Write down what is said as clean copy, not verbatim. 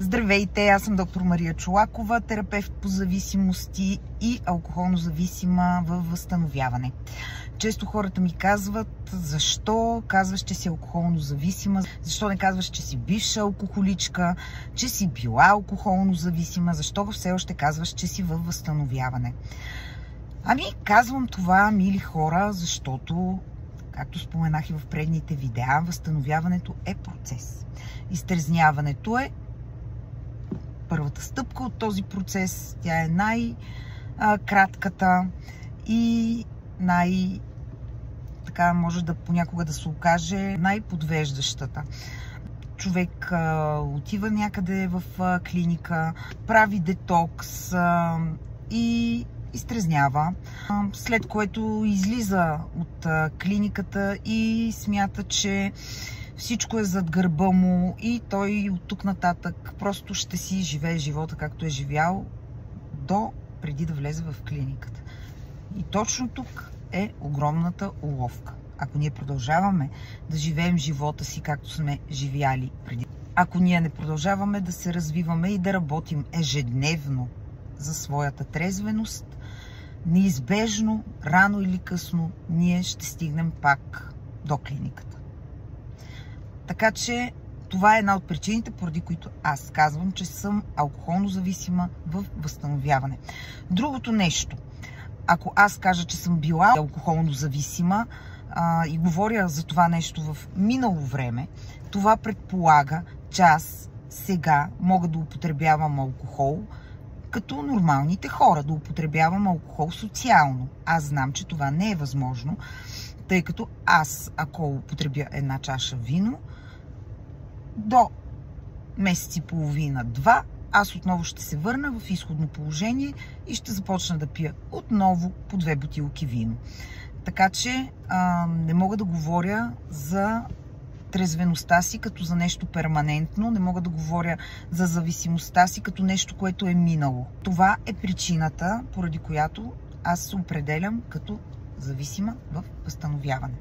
Здравейте, аз съм доктор Мария Чолакова, терапевт по зависимости и алкохолно зависима във възстановяване. Често хората ми казват: защо казваш, че си алкохолно зависима, защо не казваш, че си бивша алкохоличка, че си била алкохолно зависима, защо все още казваш, че си във възстановяване. Ами, казвам това, мили хора, защото, както споменах и в предните видеа, възстановяването е процес. Изтрезняването е първата стъпка от този процес. Тя е най-кратката и така може да понякога да се окаже най-подвеждащата. Човек отива някъде в клиника, прави детокс и изтрезнява, след което излиза от клиниката и смята, че всичко е зад гърба му и той от тук нататък просто ще си живее живота, както е живял до преди да влезе в клиниката. И точно тук е огромната уловка. Ако ние продължаваме да живеем живота си, както сме живяли преди, ако ние не продължаваме да се развиваме и да работим ежедневно за своята трезвеност, неизбежно, рано или късно, ние ще стигнем пак до клиниката. Така че това е една от причините, поради които аз казвам, че съм алкохолно зависима в възстановяване. Другото нещо, ако аз кажа, че съм била алкохолно зависима и говоря за това нещо в минало време, това предполага, че аз сега мога да употребявам алкохол като нормалните хора, да употребявам алкохол социално. Аз знам, че това не е възможно, тъй като аз, ако употребя една чаша вино, до месец и половина-два, аз отново ще се върна в изходно положение и ще започна да пия отново по 2 бутилки вино. Така че не мога да говоря за трезвеността си като за нещо перманентно, не мога да говоря за зависимостта си като нещо, което е минало. Това е причината, поради която аз се определям като зависима в възстановяване.